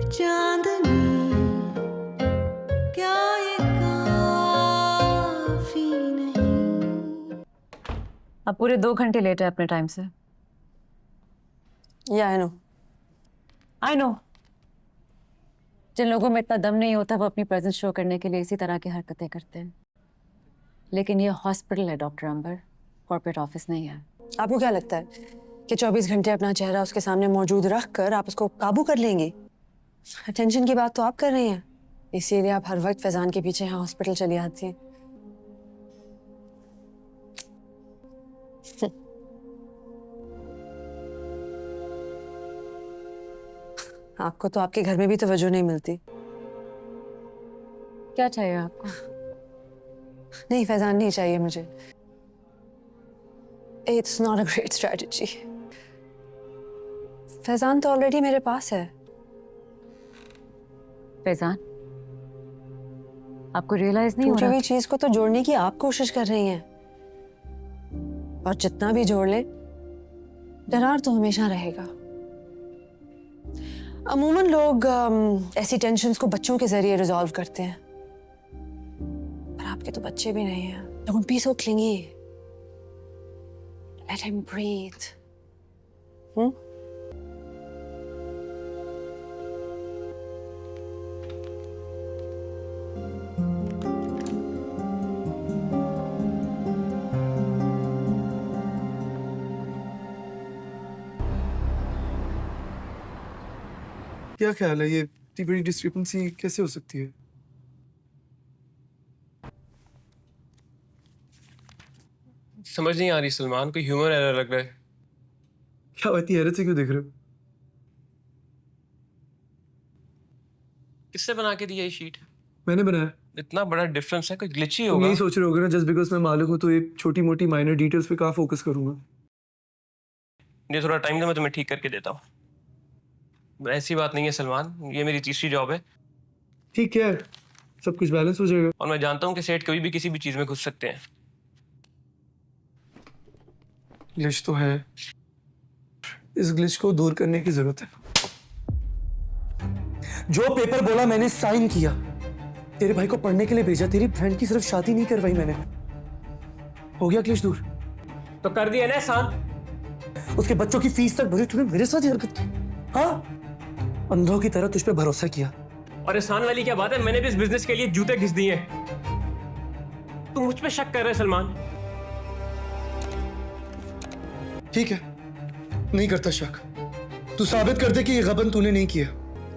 चांदनी क्या ये काफी नहीं। अब पूरे 2 घंटे लेट है अपने टाइम से। या आई नो जिन लोगों में इतना दम नहीं होता वो अपनी प्रेजेंस शो करने के लिए इसी तरह की हरकतें करते हैं, लेकिन ये हॉस्पिटल है डॉक्टर अंबर, कॉर्पोरेट ऑफिस नहीं है। आपको क्या लगता है कि 24 घंटे अपना चेहरा उसके सामने मौजूद रख कर आप उसको काबू कर लेंगी? अटेंशन की बात तो आप कर रही हैं, इसीलिए आप हर वक्त फैजान के पीछे यहाँ हॉस्पिटल चली आती हैं। आपको तो आपके घर में भी तवज्जो नहीं मिलती। क्या चाहिए आपको? नहीं फैजान नहीं चाहिए मुझे। It's not a great strategy. Faizan तो ऑलरेडी मेरे पास है। फैजान, आपको रियलाइज नहीं हो टूटी रहा? हुई चीज को तो जोड़ने की आप कोशिश कर रही हैं, और जितना भी जोड़ ले दरार तो हमेशा रहेगा। अमूमन लोग ऐसी टेंशन्स को बच्चों के जरिए रिजॉल्व करते हैं, पर आपके तो बच्चे भी नहीं हैं। Don't be so clingy. Let him breathe. क्या ख्याल है ये इतनी बड़ी डिस्क्रिपेंसी कैसे हो सकती है? समझ नहीं आ रही सलमान, कोई ह्यूमर एरर लग रहा है। क्या बात है, हैरत से क्यों देख रहे हो? किसने बना के दिया ये शीट? मैंने बनाया। इतना बड़ा डिफरेंस है, कोई ग्लिच ही तुम होगा। यही सोच रहे होगे ना, जस्ट बिकॉज मैं मालिक हूँ तो ये छोटी मोटी माइनर डिटेल्स पे कहाँ फोकस करूंगा। ये थोड़ा टाइम दो, मैं तुम्हें ठीक करके देता हूँ। ऐसी बात नहीं है सलमान, ये मेरी तीसरी जॉब है ठीक है, सब कुछ बैलेंस हो जाएगा। और मैं जानता हूँ कि सेठ कभी भी किसी भी चीज में घुस सकते हैं। ग्लिच तो है, इस ग्लिच को दूर करने की जरूरत है। जो पेपर बोला मैंने साइन किया, तेरे भाई को पढ़ने के लिए भेजा, तेरी बहन की सिर्फ शादी नहीं करवाई मैंने। हो गया ग्लिच दूर? तो कर दिया ना एहसान। उसके बच्चों की फीस तक भरी, तूने मेरे साथ ही हरकत की। हाँ, अंधों की तरह तुझ पे भरोसा किया। और एहसान वाली क्या बात है, मैंने भी इस बिजनेस के लिए जूते घिस दिए। तुम मुझ पे शक कर रहे सलमान? ठीक है, नहीं करता शक। तू साबित कर दे कि ये गबन तूने नहीं किया।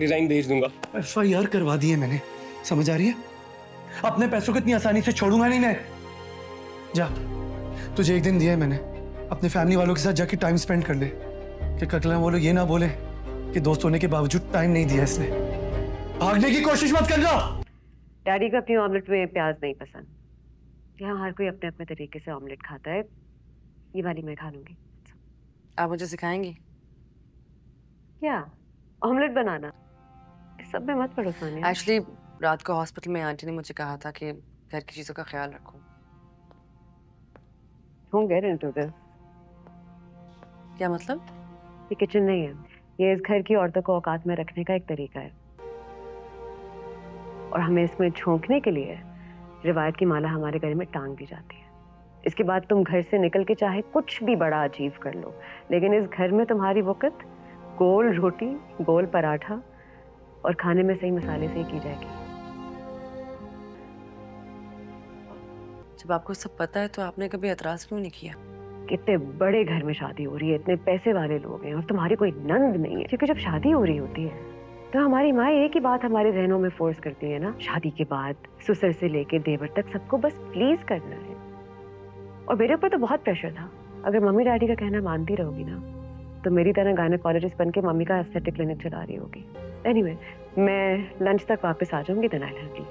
रिजाइन भेज दूंगा। FIR करवा दी है मैंने, समझ आ रही है? अपने पैसों को इतनी आसानी से छोड़ूंगा नहीं मैं। जा, तुझे एक दिन दिया है मैंने, अपने फैमिली वालों के साथ जाके टाइम स्पेंड कर ले, कि कल वो लोग ये ना बोले कि दोस्त होने के बावजूद टाइम नहीं दिया इसने। भागने की कोशिश मत करना। डैडी को अपनी ऑमलेट में प्याज नहीं पसंद। यहाँ हर कोई अपने अपने तरीके से ऑमलेट खाता है, ये वाली मैं खा लूंगी। आप मुझे सिखाएंगी? क्या ऑमलेट बनाना? इस सब में मत पड़ो सोनिया। एक्चुअली रात को हॉस्पिटल में आंटी ने मुझे कहा था कि घर की चीजों का ख्याल रखो। Don't get into this. क्या मतलब? ये किचन नहीं है, ये इस घर की औरतों को औकात में रखने का एक तरीका है, और हमें इसमें झोंकने के लिए रिवायत की माला हमारे घर में टांग दी जाती है। इसके बाद तुम घर से निकल के चाहे कुछ भी बड़ा अचीव कर लो, लेकिन इस घर में तुम्हारी वक़्त गोल रोटी, गोल पराठा और खाने में सही मसाले से ही की जाएगी। जब आपको सब पता है तो आपने कभी एतराज क्यों नहीं किया? कितने बड़े घर में शादी हो रही है, इतने पैसे वाले लोग हैं, और तुम्हारी कोई नंद नहीं है। क्योंकि जब शादी हो रही होती है तो हमारी माँ एक ही बात हमारे जहनों में फोर्स करती है ना, शादी के बाद ससुर से लेके देवर तक सबको बस प्लीज करना है। और मेरे ऊपर तो बहुत प्रेशर था, अगर मम्मी डैडी का कहना मानती रहोगी ना तो मेरी तरह गायनेकोलॉजिस्ट बन के मम्मी का एस्थेटिक क्लिनिक चला रही होगी। एनीवे, मैं लंच तक वापस आ जाऊंगी, then I will handle this.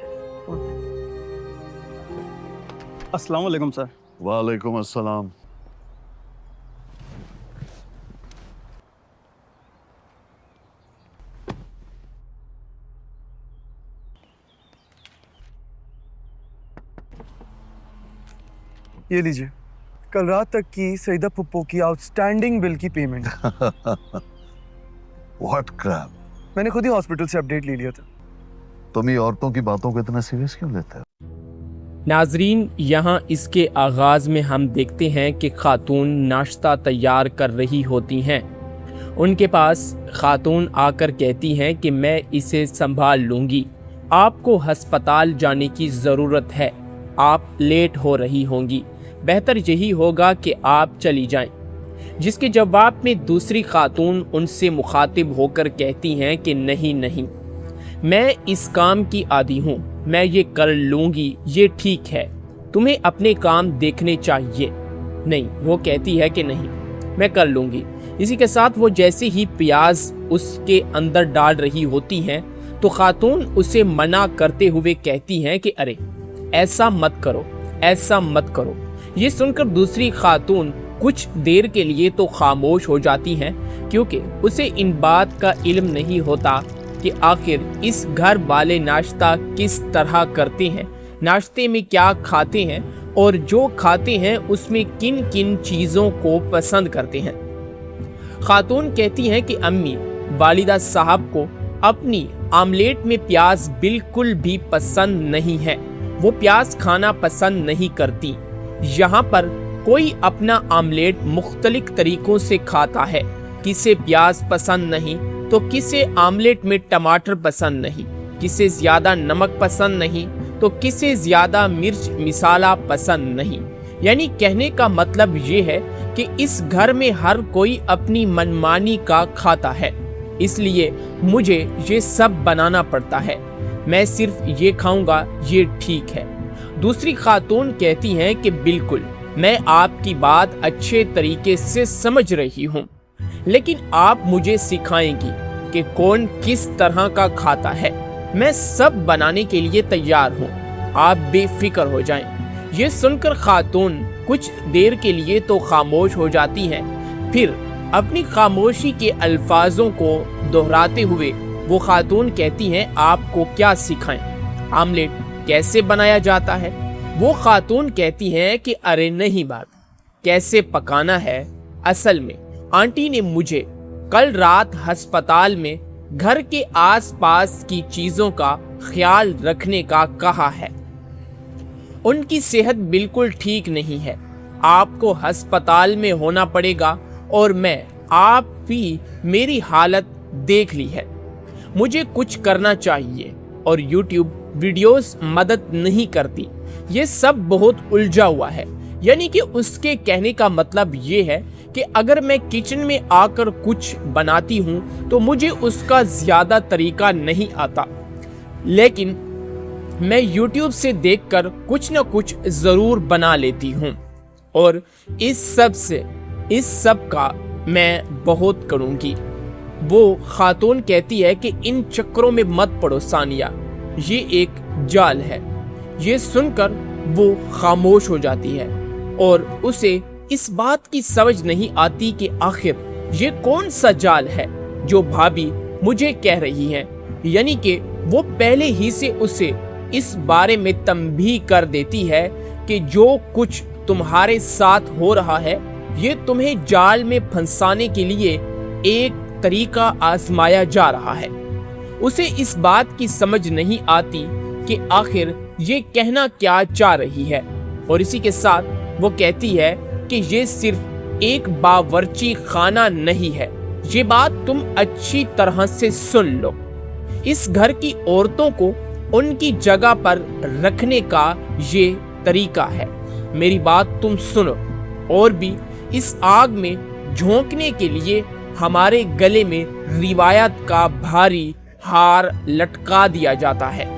अस्सलाम वालेकुम सर। वालेकुम अस्सलाम। ये लीजिए, कल रात तक की सईदा पुप्पो की आउटस्टैंडिंग बिल की पेमेंट। What crap. मैंने खुद ही हॉस्पिटल से अपडेट ले लिया था। तुम ही औरतों की बातों को इतना सीरियस क्यों लेते हो? नाजरीन, यहाँ इसके आगाज़ में हम देखते हैं कि खातून नाश्ता तैयार कर रही होती हैं। उनके पास खातून आकर कहती हैं कि मैं इसे संभाल लूँगी, आपको हस्पताल जाने की ज़रूरत है, आप लेट हो रही होंगी, बेहतर यही होगा कि आप चली जाएं। जिसके जवाब में दूसरी खातून उनसे मुखातिब होकर कहती हैं कि नहीं नहीं, मैं इस काम की आदी हूँ, मैं ये कर लूँगी, ये ठीक है, तुम्हें अपने काम देखने चाहिए। नहीं, वो कहती है कि नहीं, मैं कर लूँगी। इसी के साथ वो जैसे ही प्याज उसके अंदर डाल रही होती हैं तो खातून उसे मना करते हुए कहती हैं कि अरे ऐसा मत करो, ऐसा मत करो। ये सुनकर दूसरी खातून कुछ देर के लिए तो खामोश हो जाती हैं, क्योंकि उसे इन बात का इल्म नहीं होता कि आखिर इस घर वाले नाश्ता किस तरह करते हैं, नाश्ते में क्या खाते हैं और जो खाते हैं उसमें किन किन चीज़ों को पसंद करते हैं। खातून कहती हैं कि अम्मी, वालिदा साहब को अपनी आमलेट में प्याज बिल्कुल भी पसंद नहीं है, वो प्याज खाना पसंद नहीं करती। यहाँ पर कोई अपना आमलेट मुख्तलिफ तरीकों से खाता है, किसे प्याज पसंद नहीं तो किसे आमलेट में टमाटर पसंद नहीं, किसे ज़्यादा नमक पसंद नहीं तो किसे ज़्यादा मिर्च मिसाला पसंद नहीं। यानी कहने का मतलब ये है कि इस घर में हर कोई अपनी मनमानी का खाता है, इसलिए मुझे ये सब बनाना पड़ता है, मैं सिर्फ ये खाऊंगा, ये ठीक है। दूसरी खातून कहती हैं कि बिल्कुल, मैं आपकी बात अच्छे तरीके से समझ रही हूँ, लेकिन आप मुझे सिखाएंगी कि कौन किस तरह का खाता है। मैं सब बनाने के लिए तैयार हूँ, आप बेफिक्र हो जाएं। ये सुनकर खातून कुछ देर के लिए तो खामोश हो जाती हैं, फिर अपनी खामोशी के अल्फाजों को दोहराते हुए वो खातून कहती हैं, आपको क्या सिखाएं, आमलेट कैसे बनाया जाता है। वो खातून कहती हैं कि अरे नहीं बात, कैसे पकाना है, असल में आंटी ने मुझे कल रात अस्पताल में घर के आसपास की चीज़ों का ख्याल रखने का कहा है, उनकी सेहत बिल्कुल ठीक नहीं है, आपको अस्पताल में होना पड़ेगा और आप भी मेरी हालत देख ली है, मुझे कुछ करना चाहिए और YouTube वीडियोस मदद नहीं करती। ये सब बहुत उलझा हुआ है। यानी कि उसके कहने का मतलब ये है कि अगर मैं किचन में आकर कुछ बनाती हूँ तो मुझे उसका ज़्यादा तरीका नहीं आता, लेकिन मैं YouTube से देखकर कुछ न कुछ ज़रूर बना लेती हूँ और इस सब का मैं बहुत करूँगी। वो खातून कहती है कि इन चक्करों में मत पड़ो सानिया, ये एक जाल है। ये सुनकर वो खामोश हो जाती है और उसे इस बात की समझ नहीं आती कि आखिर ये कौन सा जाल है जो भाभी मुझे कह रही हैं। यानी कि वो पहले ही से उसे इस बारे में तंबीह कर देती है कि जो कुछ तुम्हारे साथ हो रहा है ये तुम्हें जाल में फंसाने के लिए एक तरीका आजमाया जा रहा है। उसे इस बात की समझ नहीं आती कि आखिर ये कहना क्या चाह रही है और इसी के साथ वो कहती है कि ये सिर्फ एक बावर्ची खाना नहीं है, ये बात तुम अच्छी तरह से सुन लो। इस घर की औरतों को उनकी जगह पर रखने का ये तरीका है, मेरी बात तुम सुनो। और भी इस आग में झोंकने के लिए हमारे गले में रिवायत का भारी हार लटका दिया जाता है।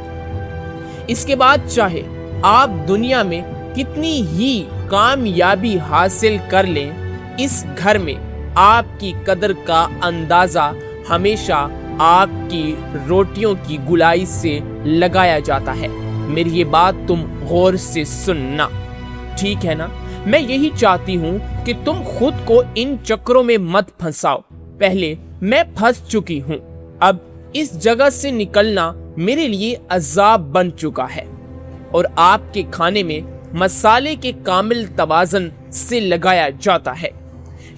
इसके बाद चाहे आप दुनिया में कितनी ही कामयाबी हासिल कर लें, इस घर में आपकी कदर का अंदाजा हमेशा आपकी रोटियों की गुलाई से लगाया जाता है। मेरी ये बात तुम गौर से सुनना, ठीक है ना? मैं यही चाहती हूँ कि तुम खुद को इन चक्करों में मत फंसाओ। पहले मैं फंस चुकी हूँ, अब इस जगह से निकलना मेरे लिए अजाब बन चुका है और आपके खाने में मसाले के कामिल तवाज़न से लगाया जाता है।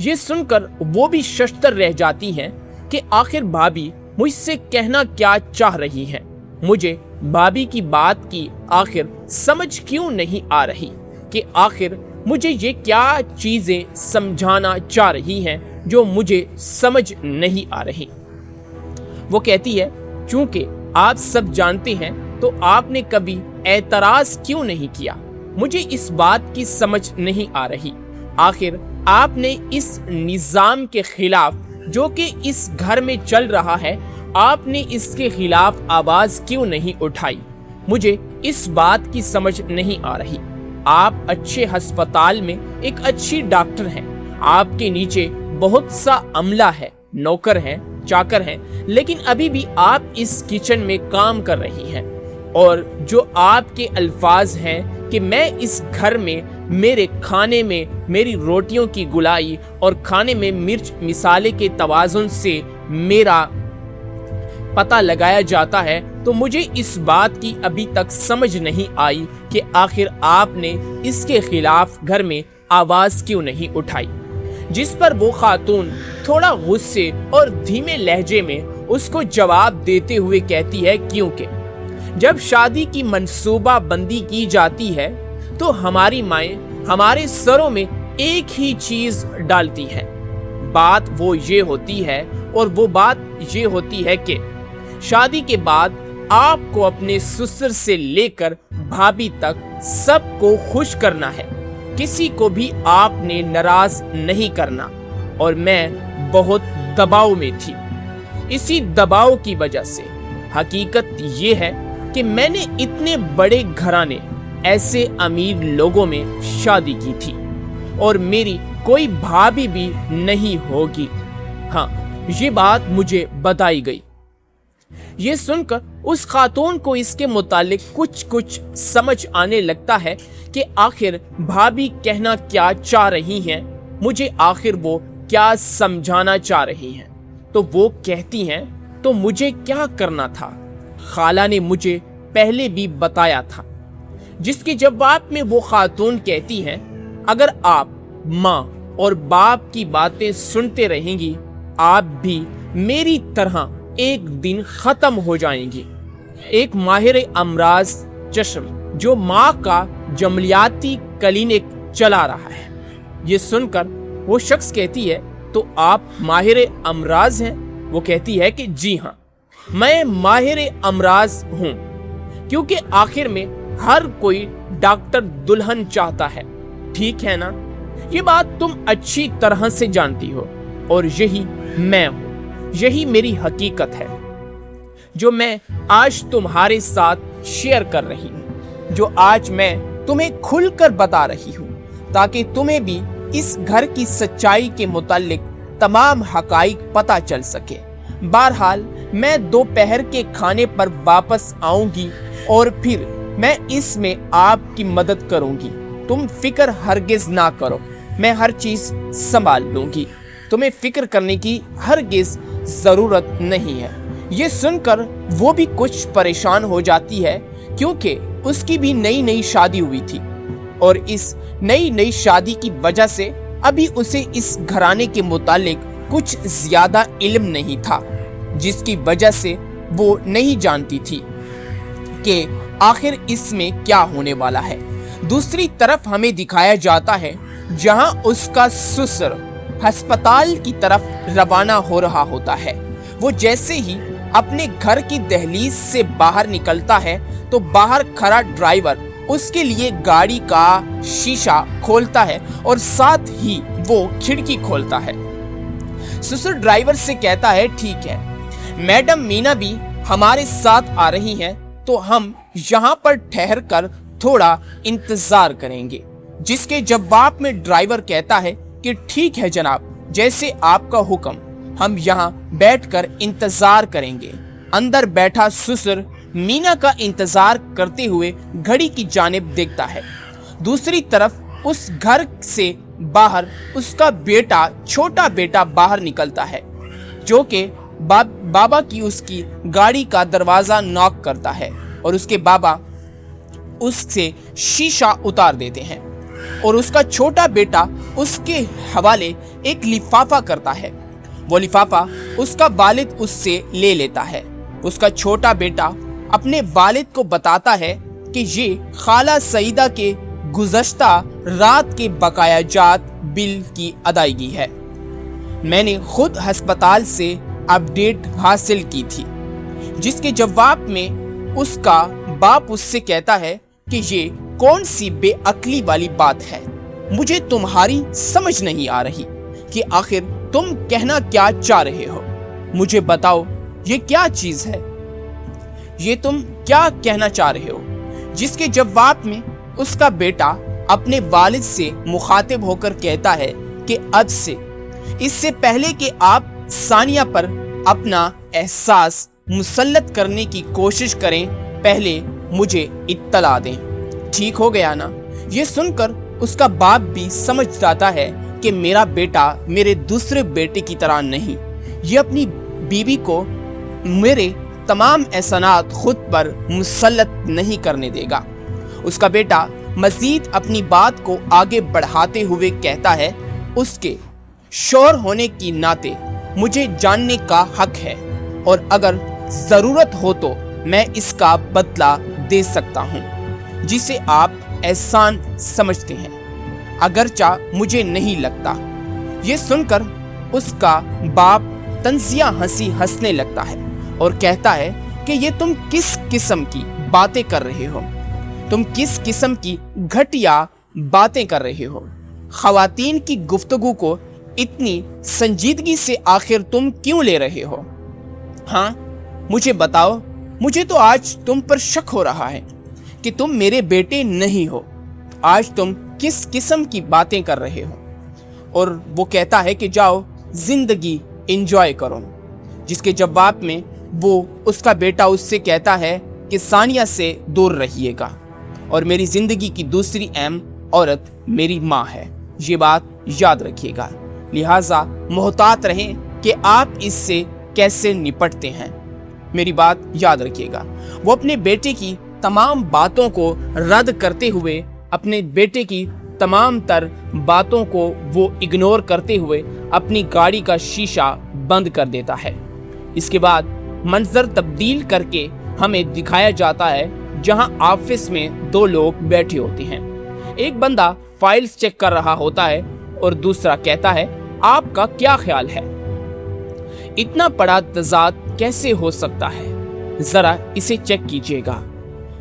ये सुनकर वो भी शश्तर रह जाती हैं कि आखिर भाभी मुझसे कहना क्या चाह रही हैं। मुझे भाभी की बात की आखिर समझ क्यों नहीं आ रही कि आखिर मुझे ये क्या चीजें समझाना चाह रही हैं जो मुझे समझ नहीं आ रही। वो कहती है, चूंकि आप सब जानते हैं तो आपने कभी एतराज क्यों नहीं किया। मुझे इस बात की समझ नहीं आ रही, आखिर आपने इस निजाम के खिलाफ जो कि इस घर में चल रहा है, आपने इसके खिलाफ आवाज क्यों नहीं उठाई। मुझे इस बात की समझ नहीं आ रही। आप अच्छे अस्पताल में एक अच्छी डॉक्टर हैं, आपके नीचे बहुत सा अमला है, नौकर हैं, चाकर हैं, लेकिन अभी भी आप इस किचन में काम कर रही हैं। और जो आपके अल्फाज हैं कि मैं इस घर में मेरे खाने में मेरी रोटियों की गुलाई और खाने में मिर्च मिसाले के तवाजुन से मेरा पता लगाया जाता है, तो मुझे इस बात की अभी तक समझ नहीं आई कि आखिर आपने इसके खिलाफ घर में आवाज क्यों नहीं उठाई। जिस पर वो खातून थोड़ा गुस्से और धीमे लहजे में उसको जवाब देते हुए कहती है, क्योंकि जब शादी की मंसूबा बंदी की जाती है तो हमारी माएँ हमारे सरों में एक ही चीज डालती हैं। बात वो ये होती है, और वो बात ये होती है कि शादी के बाद आपको अपने ससुर से लेकर भाभी तक सबको खुश करना है, किसी को भी आपने नाराज नहीं करना। और मैं बहुत दबाव में थी। इसी दबाव की वजह से हकीकत ये है कि मैंने इतने बड़े घराने ऐसे अमीर लोगों में शादी की थी और मेरी कोई भाभी भी नहीं होगी। हाँ, ये बात मुझे बताई गई। ये सुनकर उस खातून को इसके मुतालिक कुछ समझ आने लगता है कि आखिर भाभी कहना क्या चाह रही हैं, मुझे आखिर वो क्या समझाना चाह रही हैं। तो वो कहती हैं, तो मुझे क्या करना था, खाला ने मुझे पहले भी बताया था। जिसके जवाब में वो खातून कहती हैं, अगर आप माँ और बाप की बातें सुनते रहेंगी, आप भी मेरी तरह एक दिन खत्म हो जाएंगी। एक माहिर अमराज चश्म जो माँ का जमलियाती क्लिनिक चला रहा है। ये सुनकर वो शख्स कहती है, तो आप माहिर अमराज हैं? वो कहती है कि जी हाँ, मैं माहिर अमराज हूँ, क्योंकि आखिर में हर कोई डॉक्टर दुल्हन चाहता है, ठीक है ना? ये बात तुम अच्छी तरह से जानती हो, और यही मैं हूँ, यही मेरी हकीकत है जो मैं आज तुम्हारे साथ शेयर कर रही हूँ, जो आज मैं तुम्हें खुलकर बता रही हूँ, ताकि तुम्हें भी इस घर की सच्चाई के मुतालिक तमाम हकाइक पता चल सके। बहरहाल मैं दोपहर के खाने पर वापस आऊंगी और फिर मैं इसमें आपकी मदद करूंगी। तुम फिक्र हरगिज ना करो, मैं हर चीज संभाल लूंगी, तुम्हें फिक्र करने की हरगिज जरूरत नहीं है। ये सुनकर वो भी कुछ परेशान हो जाती है, क्योंकि उसकी भी नई नई शादी हुई थी और इस नई नई शादी की वजह से अभी उसे इस घराने के मुतालिक कुछ ज्यादा इल्म नहीं था, जिसकी वजह से वो नहीं जानती थी कि आखिर इसमें क्या होने वाला है। दूसरी तरफ हमें दिखाया जाता है जहां उसका ससुर अस्पताल की तरफ रवाना हो रहा होता है। वो जैसे ही अपने घर की दहलीज से बाहर निकलता है तो बाहर खड़ा ड्राइवर उसके लिए गाड़ी का शीशा खोलता है और साथ ही वो खिड़की खोलता है। ससुर ड्राइवर से कहता है, ठीक है, मैडम मीना भी हमारे साथ आ रही हैं, तो हम यहाँ पर ठहर कर थोड़ा इंतजार करेंगे। जिसके जवाब में ड्राइवर कहता है कि ठीक है जनाब, जैसे आपका हुक्म, हम यहाँ बैठकर इंतजार करेंगे। अंदर बैठा ससुर मीना का इंतजार करते हुए घड़ी की जानिब देखता है। दूसरी तरफ उस घर से बाहर उसका बेटा, छोटा बेटा बाहर निकलता है, जो कि बाबा की उसकी गाड़ी का दरवाजा नॉक करता है और उसके बाबा उससे शीशा उतार देते हैं और उसका छोटा बेटा उसके हवाले एक लिफाफा करता है। वो लिफाफा उसका वालिद उससे ले लेता है। उसका छोटा बेटा अपने वालिद को बताता है कि ये खाला सईदा के गुज़श्ता रात के बकाया जात बिल की अदायगी है। मैंने खुद अस्पताल से अपडेट हासिल की थी, जिसके जवाब में उसका बाप उससे कहता है कि ये कौन सी बेअक्ली वाली बात है। मुझे तुम्हारी समझ नहीं आ रही कि आखिर तुम कहना क्या चाह रहे हो। मुझे बताओ ये क्या चीज है, ये तुम क्या कहना चाह रहे हो। जिसके जवाब में उसका बेटा अपने वालिद से मुखातिब होकर कहता है कि अब से, इससे पहले कि आप सानिया पर अपना एहसास मुसल्लत करने की कोशिश करें, पहले मुझे इत्तला दें। ठीक हो गया ना। ये सुनकर उसका बाप भी समझ जाता है कि मेरा बेटा मेरे दूसरे बेटे की तरह नहीं, ये अपनी बीवी को मेरे तमाम एहसानात खुद पर मुसल्लत नहीं करने देगा। उसका बेटा मजीद अपनी बात को आगे बढ़ाते हुए कहता है, उसके शौहर होने की नाते मुझे जानने का हक है और अगर ज़रूरत हो तो मैं इसका बदला दे सकता हूँ, जिसे आप एहसान समझते हैं, अगरचा मुझे नहीं लगता। ये सुनकर उसका बाप तंजिया हंसी हंसने लगता है और कहता है कि ये तुम किस किस्म की बातें कर रहे हो, तुम किस किस्म की घटिया बातें कर रहे हो। खवातीन की गुफ्तगू को इतनी संजीदगी से आखिर तुम क्यों ले रहे हो? हाँ, मुझे बताओ। मुझे तो आज तुम पर शक हो रहा है कि तुम मेरे बेटे नहीं हो। आज तुम किस किस्म की बातें कर रहे हो? और वो कहता है कि जाओ जिंदगी एंजॉय करो। जिसके जवाब में वो उसका बेटा उससे कहता है कि सानिया से दूर रहिएगा और मेरी जिंदगी की दूसरी अहम औरत मेरी माँ है, ये बात याद रखिएगा। लिहाजा मोहतात रहें कि आप इससे कैसे निपटते हैं, मेरी बात याद रखिएगा। वो अपने बेटे की तमाम बातों को रद्द करते हुए, अपने बेटे की तमाम तर बातों को वो इग्नोर करते हुए अपनी गाड़ी का शीशा बंद कर देता है। इसके बाद मंजर तब्दील करके हमें दिखाया जाता है जहां ऑफिस में दो लोग बैठे होते हैं। एक बंदा फाइल्स चेक कर रहा होता है और दूसरा कहता है, आपका क्या ख्याल है, इतना बड़ा तजाद कैसे हो सकता है, जरा इसे चेक कीजिएगा।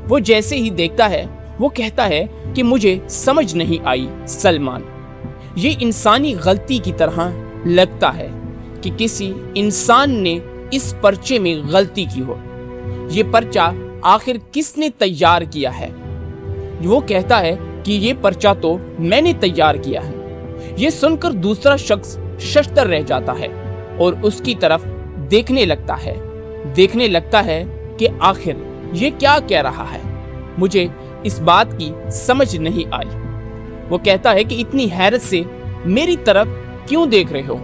वो जैसे ही देखता है वो कहता है कि मुझे समझ नहीं आई सलमान, ये इंसानी गलती की तरह लगता है कि किसी इंसान ने इस पर्चे में गलती की हो। ये पर्चा आखिर किसने तैयार किया है? वो कहता है कि ये पर्चा तो मैंने तैयार किया है। ये सुनकर दूसरा शख्स शशतर रह जाता है और उसकी तरफ देखने लगता है कि आखिर ये क्या कह रहा है। मुझे इस बात की समझ नहीं आई। वो कहता है कि इतनी हैरत से मेरी तरफ क्यों देख रहे हो?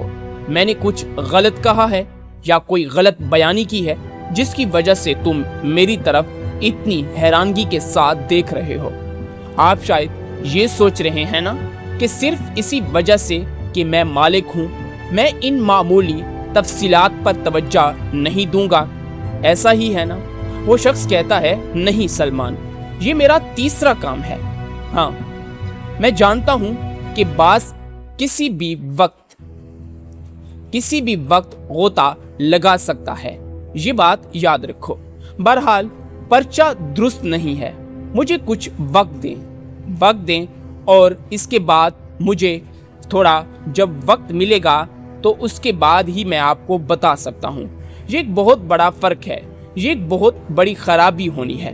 मैंने कुछ गलत कहा है या कोई गलत बयानी की है जिसकी वजह से तुम मेरी तरफ इतनी हैरानगी के साथ देख रहे हो? आप शायद ये सोच रहे हैं ना कि सिर्फ इसी वजह से कि मैं मालिक हूँ, मैं इन मामूली तफसीलात पर तवज्जो नहीं दूंगा, ऐसा ही है ना? वो शख्स कहता है, नहीं सलमान, ये मेरा तीसरा काम है। हाँ, मैं जानता हूँ कि बास किसी भी वक्त गोता लगा सकता है, ये बात याद रखो। बहरहाल पर्चा दुरुस्त नहीं है, मुझे कुछ वक्त दें और इसके बाद मुझे थोड़ा जब वक्त मिलेगा तो उसके बाद ही मैं आपको बता सकता हूँ। ये एक बहुत बड़ा फ़र्क है, ये एक बहुत बड़ी खराबी होनी है।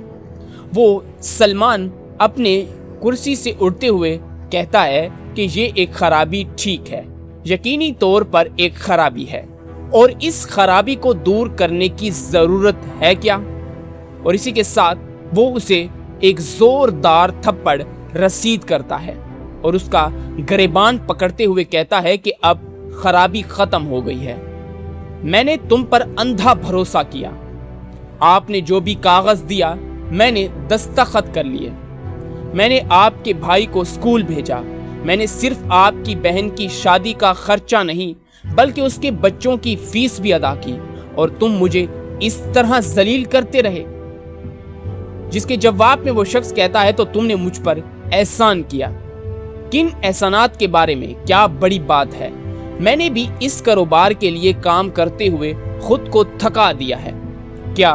वो सलमान अपने कुर्सी से उठते हुए कहता है कि ये एक खराबी ठीक है, यकीनी तौर पर एक खराबी है और इस खराबी को दूर करने की ज़रूरत है क्या? और इसी के साथ वो उसे एक ज़ोरदार थप्पड़ रसीद करता है और उसका गिरेबान पकड़ते हुए कहता है कि अब खराबी ख़त्म हो गई है। मैंने तुम पर अंधा भरोसा किया, आपने जो भी कागज़ दिया मैंने दस्तखत कर लिए, मैंने आपके भाई को स्कूल भेजा, मैंने सिर्फ आपकी बहन की शादी का खर्चा नहीं बल्कि उसके बच्चों की फीस भी अदा की, और तुम मुझे इस तरह जलील करते रहे। जिसके जवाब में वो शख्स कहता है, तो तुमने मुझ पर एहसान किया। किन एहसानात के बारे में क्या बड़ी बात है, मैंने भी इस कारोबार के लिए काम करते हुए खुद को थका दिया है। क्या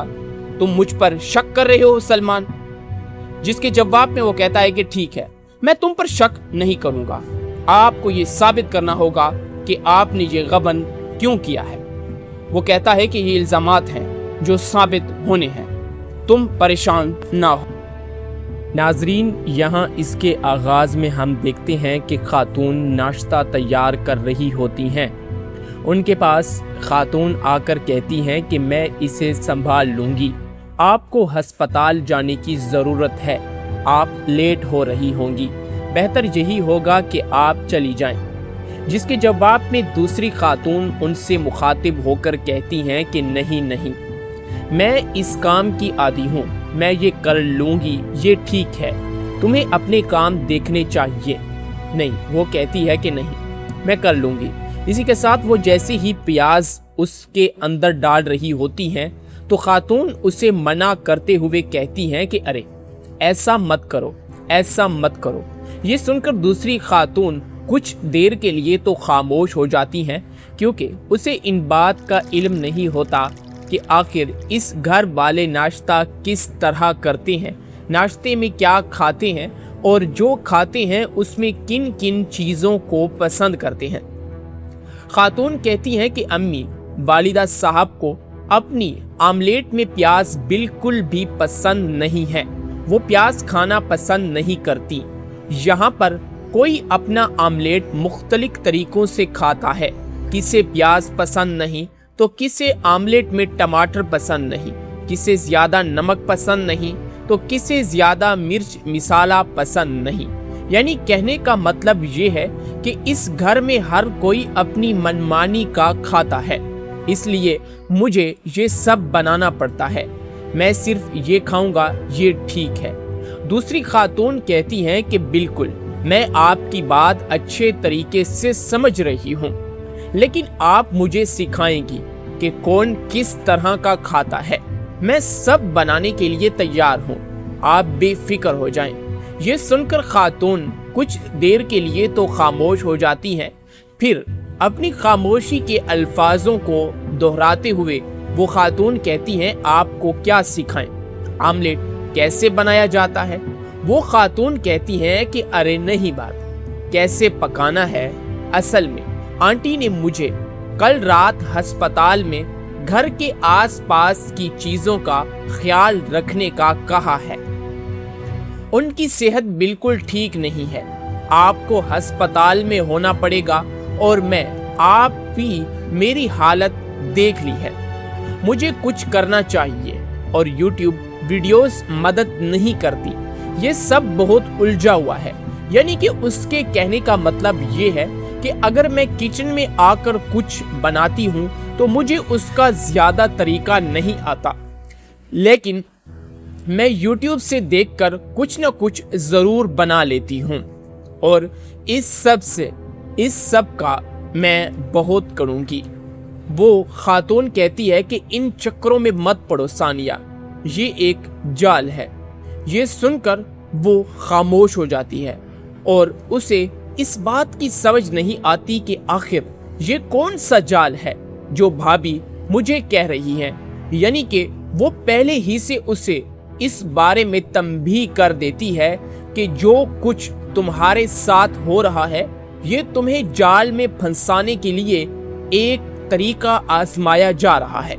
तुम मुझ पर शक कर रहे हो सलमान? जिसके जवाब में वो कहता है कि ठीक है, मैं तुम पर शक नहीं करूंगा, आपको ये साबित करना होगा कि आपने ये गबन क्यों किया है। वो कहता है कि ये इल्जामात हैं जो साबित होने हैं, तुम परेशान ना हो। नाजरीन, यहाँ इसके आगाज़ में हम देखते हैं कि खातून नाश्ता तैयार कर रही होती हैं। उनके पास खातून आकर कहती हैं कि मैं इसे संभाल लूँगी, आपको अस्पताल जाने की ज़रूरत है, आप लेट हो रही होंगी, बेहतर यही होगा कि आप चली जाएं। जिसके जवाब में दूसरी खातून उनसे मुखातिब होकर कहती हैं कि नहीं नहीं, मैं इस काम की आदी हूँ, मैं ये कर लूँगी, ये ठीक है, तुम्हें अपने काम देखने चाहिए। नहीं, वो कहती है कि नहीं, मैं कर लूँगी। इसी के साथ वो जैसे ही प्याज उसके अंदर डाल रही होती हैं तो खातून उसे मना करते हुए कहती हैं कि अरे ऐसा मत करो, ऐसा मत करो। ये सुनकर दूसरी खातून कुछ देर के लिए तो खामोश हो जाती हैं, क्योंकि उसे इन बात का इल्म नहीं होता कि आखिर इस घर वाले नाश्ता किस तरह करते हैं, नाश्ते में क्या खाते हैं, और जो खाते हैं उसमें किन किन चीज़ों को पसंद करते हैं। खातून कहती हैं कि अम्मी, वालिदा साहब को अपनी आमलेट में प्याज बिल्कुल भी पसंद नहीं है, वो प्याज खाना पसंद नहीं करती। यहाँ पर कोई अपना आमलेट मुख्तलिफ तरीकों से खाता है, किसे प्याज पसंद नहीं तो किसे आमलेट में टमाटर पसंद नहीं, किसे ज़्यादा नमक पसंद नहीं तो किसे ज़्यादा मिर्च मिसाला पसंद नहीं। यानी कहने का मतलब ये है कि इस घर में हर कोई अपनी मनमानी का खाता है, इसलिए मुझे ये सब बनाना पड़ता है, मैं सिर्फ ये खाऊंगा, ये ठीक है। दूसरी खातून कहती हैं कि बिल्कुल, मैं आपकी बात अच्छे तरीके से समझ रही हूँ, लेकिन आप मुझे सिखाएंगी कि कौन किस तरह का खाता है। मैं सब बनाने के लिए तैयार हूँ, आप बेफिक्र हो जाएं। ये सुनकर खातून कुछ देर के लिए तो खामोश हो जाती हैं, फिर अपनी खामोशी के अल्फाजों को दोहराते हुए वो खातून कहती हैं, आपको क्या सिखाएं, आमलेट कैसे बनाया जाता है? वो खातून कहती हैं कि अरे नहीं बात, कैसे पकाना है, असल में आंटी ने मुझे कल रात अस्पताल में घर के आसपास की चीजों का ख्याल रखने का कहा है, उनकी सेहत बिल्कुल ठीक नहीं है, आपको अस्पताल में होना पड़ेगा, और मैं आप भी मेरी हालत देख ली है, मुझे कुछ करना चाहिए, और YouTube वीडियोस मदद नहीं करती। ये सब बहुत उलझा हुआ है। यानी कि उसके कहने का मतलब ये है कि अगर मैं किचन में आकर कुछ बनाती हूँ तो मुझे उसका ज़्यादा तरीका नहीं आता, लेकिन मैं YouTube से देखकर कुछ न कुछ ज़रूर बना लेती हूँ, और इस सब का मैं बहुत करूँगी। वो खातून कहती है कि इन चक्करों में मत पड़ो सानिया, ये एक जाल है। ये सुनकर वो खामोश हो जाती है और उसे इस बात की समझ नहीं आती कि आखिर ये कौन सा जाल है जो भाभी मुझे कह रही है। यानी कि वो पहले ही से उसे इस बारे में तंबीह कर देती है कि जो कुछ तुम्हारे साथ हो रहा है ये तुम्हें जाल में फंसाने के लिए एक तरीका आजमाया जा रहा है।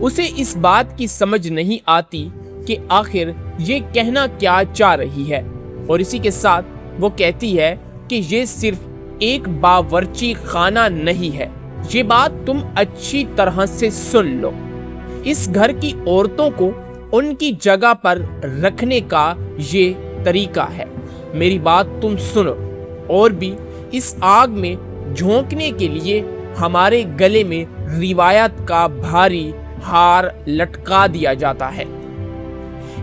उसे इस बात की समझ नहीं आती कि आखिर ये कहना क्या चाह रही है, और इसी के साथ वो कहती है कि ये सिर्फ एक बावर्ची खाना नहीं है, ये बात तुम अच्छी तरह से सुन लो। इस घर की औरतों को उनकी जगह पर रखने का ये तरीका है। मेरी बात तुम सुनो, और भी इस आग में झोंकने के लिए हमारे गले में रिवायत का भारी हार लटका दिया जाता है।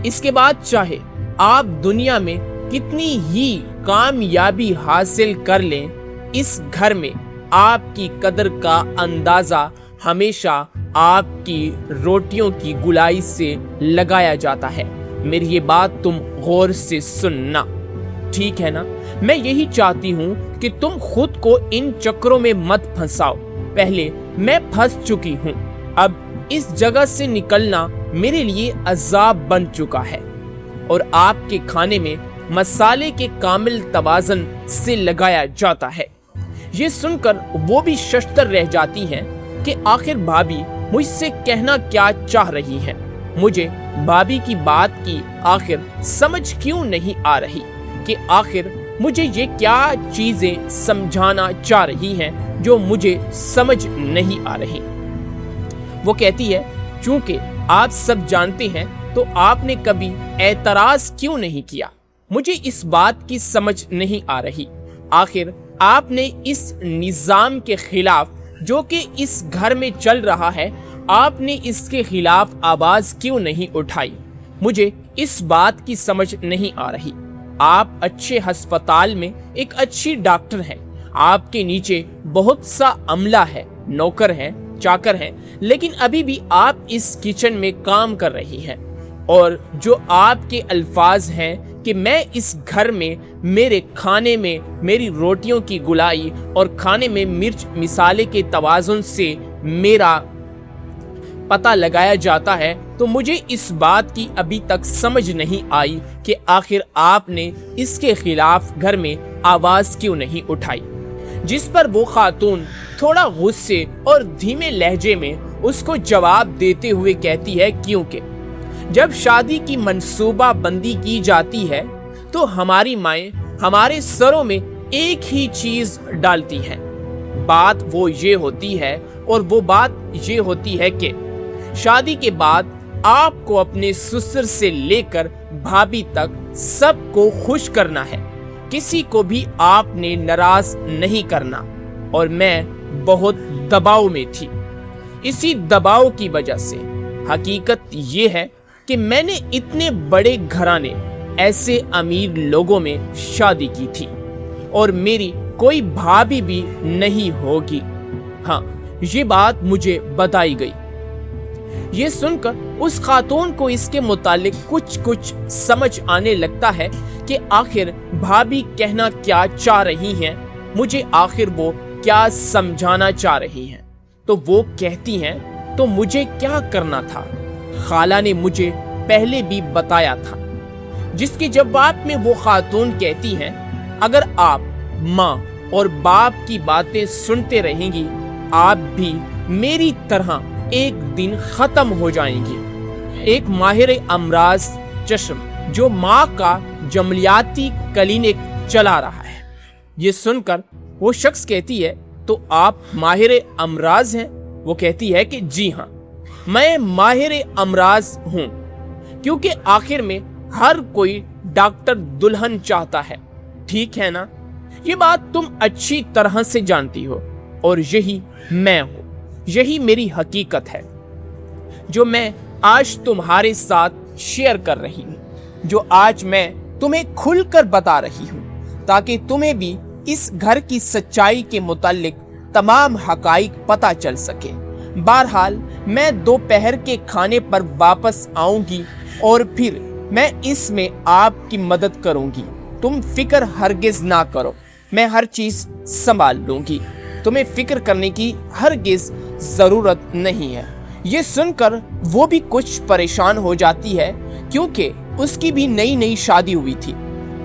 इसके बाद चाहे आप दुनिया में कितनी ही कामयाबी हासिल कर लें, इस घर में आपकी कदर का अंदाजा हमेशा आपकी रोटियों की गुलाई से लगाया जाता है। मेरी ये बात तुम गौर से सुनना, ठीक है ना? मैं यही चाहती हूँ कि तुम खुद को इन चक्रों में मत फंसाओ। पहले मैं फंस चुकी हूँ, अब इस जगह से निकलना मेरे लिए अजाब बन चुका है। और आपके खाने में मसाले के कामिल तवाज़न से लगाया जाता है। ये सुनकर वो भी शश्तर रह जाती हैं कि आखिर भाभी मुझसे कहना क्या चाह रही हैं। मुझे भाभी की बात की आखिर समझ क्यों नहीं आ रही कि आखिर मुझे ये क्या चीजें समझाना चाह रही हैं जो मुझे समझ नहीं आ रही। वो कहती है, चूंकि आप सब जानते हैं तो आपने कभी एतराज क्यों नहीं किया। मुझे इस बात की समझ नहीं आ रही, आखिर आपने इस निज़ाम के खिलाफ जो कि इस घर में चल रहा है, आपने इसके खिलाफ आवाज क्यों नहीं उठाई। मुझे इस बात की समझ नहीं आ रही। आप अच्छे अस्पताल में एक अच्छी डॉक्टर हैं, आपके नीचे बहुत सा अमला है, नौकर हैं, चाकर हैं, लेकिन अभी भी आप इस किचन में काम कर रही हैं। और जो आपके अल्फाज हैं कि मैं इस घर में मेरे खाने में मेरी रोटियों की गुलाई और खाने में मिर्च मिसाले के तवाज़ुन से मेरा पता लगाया जाता है, तो मुझे इस बात की अभी तक समझ नहीं आई कि आखिर आपने इसके खिलाफ घर में आवाज़ क्यों नहीं उठाई। जिस पर वो खातून थोड़ा गुस्से और धीमे लहजे में उसको जवाब देते हुए कहती है, क्योंकि जब शादी की मंसूबा बंदी की जाती है तो हमारी माएँ हमारे सरों में एक ही चीज डालती हैं। बात वो ये होती है, और वो बात ये होती है कि शादी के बाद आपको अपने ससुर से लेकर भाभी तक सबको खुश करना है, किसी को भी आपने नाराज नहीं करना। और मैं बहुत दबाव में थी। इसी दबाव की वजह से हकीकत ये है कि मैंने इतने बड़े घराने ऐसे अमीर लोगों में शादी की थी, और मेरी कोई भाभी भी नहीं होगी। हाँ, ये बात मुझे बताई गई। ये सुनकर उस खातून को इसके मुतालिक कुछ समझ आने लगता है कि आखिर भाभी कहना क्या चाह रही हैं, मुझे आखिर वो क्या समझाना चाह रही हैं। तो वो कहती हैं, तो मुझे क्या करना था? खाला ने मुझे पहले भी बताया था। जिसके जवाब में वो खातून कहती हैं, अगर आप माँ और बाप की बातें सुनते रहेंगी, आप भी मेरी तरह एक दिन खत्म हो जाएंगी। एक माहिर अमराज चश्म जो माँ का जमलियाती क्लिनिक चला रहा है। ये सुनकर वो शख्स कहती है, तो आप माहिर अमराज हैं? वो कहती है कि जी हाँ, मैं माहिर अमराज हूँ, क्योंकि आखिर में हर कोई डॉक्टर दुल्हन चाहता है, ठीक है ना? ये बात तुम अच्छी तरह से जानती हो, और यही मैं हूँ, यही मेरी हकीकत है जो मैं आज तुम्हारे साथ शेयर कर रही हूँ, जो आज मैं तुम्हें खुलकर बता रही हूँ, ताकि तुम्हें भी इस घर की सच्चाई के मुतालिक तमाम हकाइक पता चल सके। बहरहाल मैं दोपहर के खाने पर वापस आऊंगी और फिर मैं इसमें आपकी मदद करूंगी। तुम फिक्र हरगिज ना करो, मैं हर चीज संभाल लूंगी, तुम्हें फिक्र करने की हरगिज जरूरत नहीं है। ये सुनकर वो भी कुछ परेशान हो जाती है, क्योंकि उसकी भी नई नई शादी हुई थी,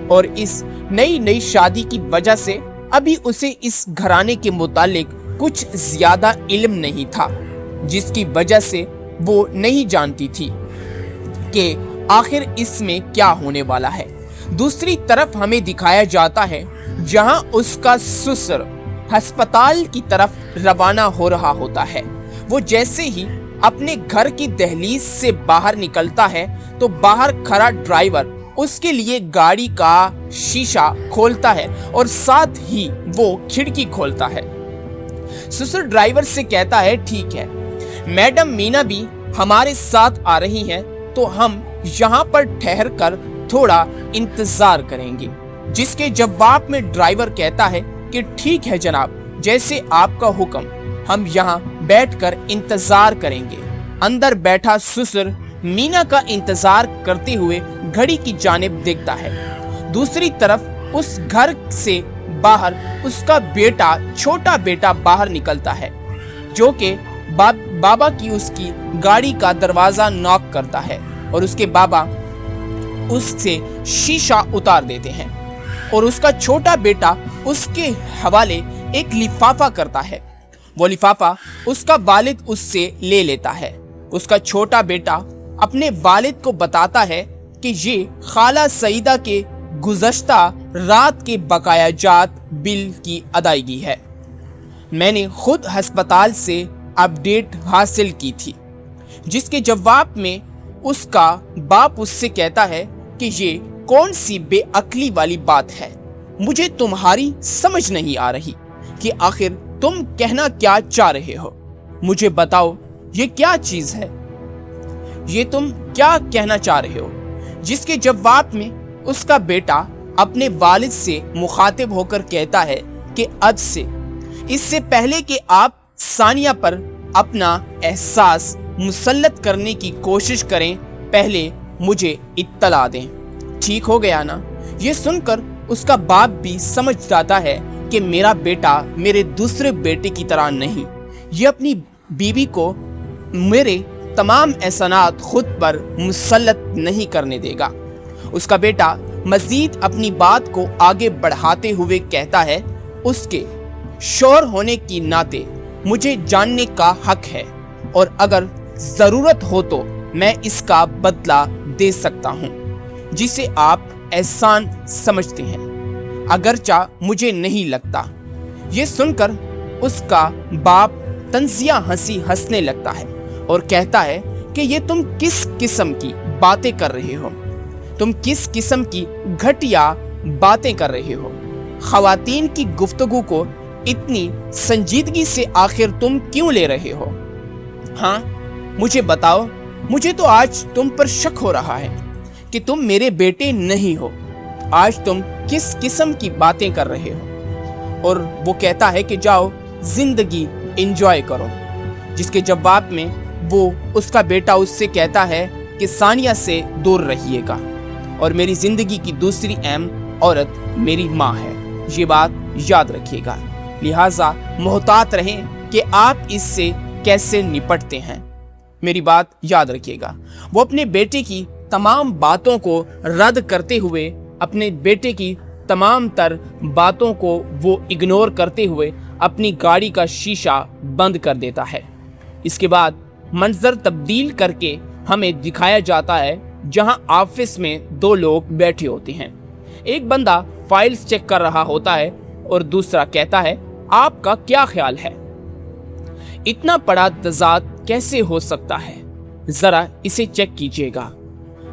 और इस नई नई शादी की वजह से अभी उसे इस घराने के मुतालिक कुछ ज्यादा इल्म नहीं था, जिसकी वजह से वो नहीं जानती थी कि आखिर इसमें क्या होने वाला है। दूसरी तरफ हमें दिखाया जाता है जहां उसका ससुर अस्पताल की तरफ रवाना हो रहा होता है। वो जैसे ही अपने घर की दहलीज से बाहर निकलता है तो बाहर खड़ा ड्राइवर उसके लिए गाड़ी का शीशा खोलता है और साथ ही वो खिड़की खोलता है। ससुर ड्राइवर से कहता है, ठीक है, मैडम मीना भी हमारे साथ आ रही हैं, तो हम यहाँ पर ठहर कर थोड़ा इंतजार करेंगे। जिसके जवाब में ड्राइवर कहता है कि ठीक है जनाब, जैसे आपका हुक्म, हम यहाँ बैठकर इंतजार करेंगे। अंदर बैठा ससुर मीना का इंतजार करते हुए घड़ी की जानिब देखता है। दूसरी तरफ उस घर से बाहर उसका बेटा, छोटा बेटा बाहर निकलता है, जो कि बाबा की उसकी गाड़ी का दरवाजा नॉक करता है और उसके बाबा उससे शीशा उतार देते हैं और उसका छोटा बेटा उसके हवाले एक लिफाफा करता है। वो लिफाफा उसका वालिद उससे ले लेता है। उसका छोटा बेटा अपने वालिद को बताता है कि ये खाला सईदा के गुज़श्ता रात के बकाया जात बिल की अदायगी है। मैंने खुद अस्पताल से अपडेट हासिल की थी, जिसके जवाब में उसका बाप उससे कहता है कि ये कौन सी बेअक्ली वाली बात है। मुझे तुम्हारी समझ नहीं आ रही कि आखिर तुम कहना क्या चाह रहे हो। मुझे बताओ ये क्या चीज है, ये तुम क्या कहना चाह रहे हो। जिसके जवाब में उसका बेटा अपने वालिद से मुखातिब होकर कहता है कि अब से, इससे पहले कि आप सानिया पर अपना एहसास मुसल्लत करने की कोशिश करें, पहले मुझे इत्तला दें। ठीक हो गया ना। ये सुनकर उसका बाप भी समझ जाता है कि मेरा बेटा मेरे दूसरे बेटे की तरह नहीं, ये अपनी बीवी को मेरे तमाम एहसानात खुद पर मुसल्लत नहीं करने देगा। उसका बेटा मजीद अपनी बात को आगे बढ़ाते हुए कहता है, उसके शौहर होने की नाते मुझे जानने का हक है और अगर जरूरत हो तो मैं इसका बदला दे सकता हूँ, जिसे आप एहसान समझते हैं, अगरचा मुझे नहीं लगता। ये सुनकर उसका बाप तंजिया हंसी हंसने लगता है और कहता है कि ये तुम किस किस्म की बातें कर रहे हो, तुम किस किस्म की घटिया बातें कर रहे हो। खवातीन की गुफ्तगू को इतनी संजीदगी से आखिर तुम क्यों ले रहे हो? हाँ, मुझे बताओ। मुझे तो आज तुम पर शक हो रहा है कि तुम मेरे बेटे नहीं हो। आज तुम किस किस्म की बातें कर रहे हो? और वो कहता है कि जाओ जिंदगी एंजॉय करो। जिसके जवाब में वो उसका बेटा उससे कहता है कि सानिया से दूर रहिएगा और मेरी जिंदगी की दूसरी अहम औरत मेरी माँ है, ये बात याद रखिएगा। लिहाजा मोहतात रहें कि आप इससे कैसे निपटते हैं। मेरी बात याद रखिएगा। वो अपने बेटे की तमाम बातों को रद्द करते हुए, अपने बेटे की तमाम तर बातों को वो इग्नोर करते हुए अपनी गाड़ी का शीशा बंद कर देता है। इसके बाद मंजर तब्दील करके हमें दिखाया जाता है जहां ऑफिस में दो लोग बैठे होते हैं। एक बंदा फाइल्स चेक कर रहा होता है और दूसरा कहता है, आपका क्या ख्याल है, इतना बड़ा तजाद कैसे हो सकता है, जरा इसे चेक कीजिएगा।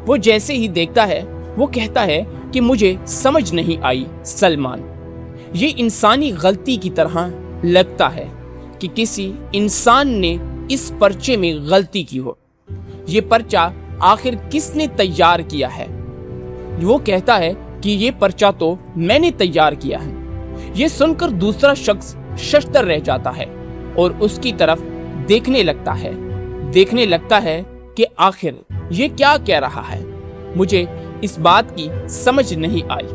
वो जैसे ही देखता है वो कहता है कि मुझे समझ नहीं आई सलमान, ये इंसानी गलती की तरह लगता है कि किसी इंसान ने इस पर्चे में गलती की हो। ये पर्चा आखिर किसने तैयार किया है? वो कहता है कि ये पर्चा तो मैंने तैयार किया है। ये सुनकर दूसरा शख्स शशतर रह जाता है और उसकी तरफ देखने लगता है कि आखिर ये क्या कह रहा है। मुझे इस बात की समझ नहीं आई।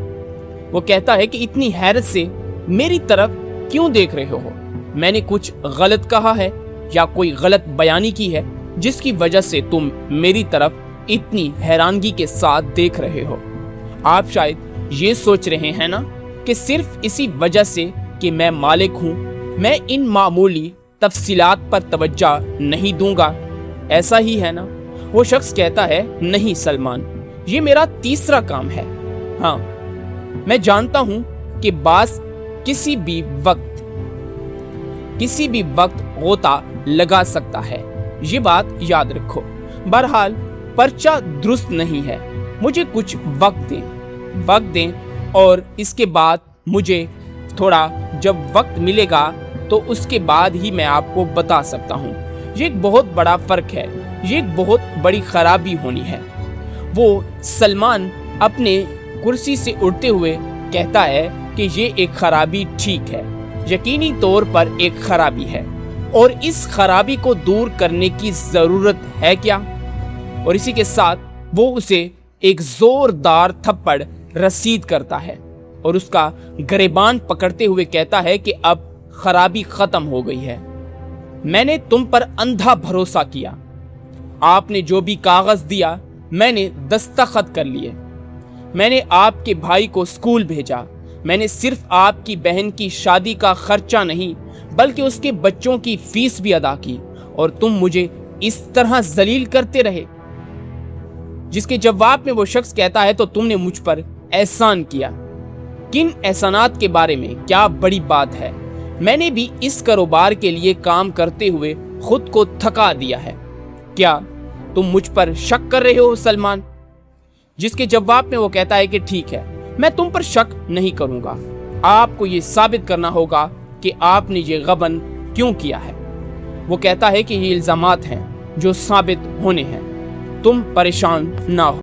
वो कहता है कि इतनी हैरत से मेरी तरफ क्यों देख रहे हो? मैंने कुछ गलत कहा है या कोई गलत बयानी की है जिसकी वजह से तुम मेरी तरफ इतनी हैरानगी के साथ देख रहे हो? आप शायद ये सोच रहे हैं ना कि सिर्फ इसी वजह से कि मैं मालिक हूँ, मैं इन मामूली तफसीलात पर तवज्जो नहीं दूंगा, ऐसा ही है ना? वो शख्स कहता है, नहीं सलमान, ये मेरा तीसरा काम है। हाँ, मैं जानता हूँ कि बास किसी भी वक्त गोता लगा सकता है, ये बात याद रखो। बहरहाल पर्चा दुरुस्त नहीं है, मुझे कुछ वक्त दें और इसके बाद मुझे थोड़ा जब वक्त मिलेगा तो उसके बाद ही मैं आपको बता सकता हूँ। ये एक बहुत बड़ा फर्क है, ये एक बहुत बड़ी खराबी होनी है। वो सलमान अपने कुर्सी से उठते हुए कहता है कि ये एक खराबी ठीक है, यकीनी तौर पर एक खराबी है और इस खराबी को दूर करने की जरूरत है क्या। और इसी के साथ वो उसे एक जोरदार थप्पड़ रसीद करता है और उसका गिरेबान पकड़ते हुए कहता है कि अब खराबी खत्म हो गई है। मैंने तुम पर अंधा भरोसा किया, आपने जो भी कागज दिया मैंने दस्तखत कर लिए, मैंने आपके भाई को स्कूल भेजा, मैंने सिर्फ आपकी बहन की शादी का खर्चा नहीं बल्कि उसके बच्चों की फीस भी अदा की, और तुम मुझे इस तरह जलील करते रहे। जिसके जवाब में वो शख्स कहता है तो तुमने मुझ पर एहसान किया। किन एहसानात के बारे में क्या बड़ी बात है, मैंने भी इस कारोबार के लिए काम करते हुए खुद को थका दिया है। क्या तुम मुझ पर शक कर रहे हो सलमान? जिसके जवाब में वो कहता है कि ठीक है, मैं तुम पर शक नहीं करूंगा, आपको ये साबित करना होगा कि आपने ये गबन क्यों किया है। वो कहता है कि ये इल्जामात हैं जो साबित होने हैं, तुम परेशान ना हो।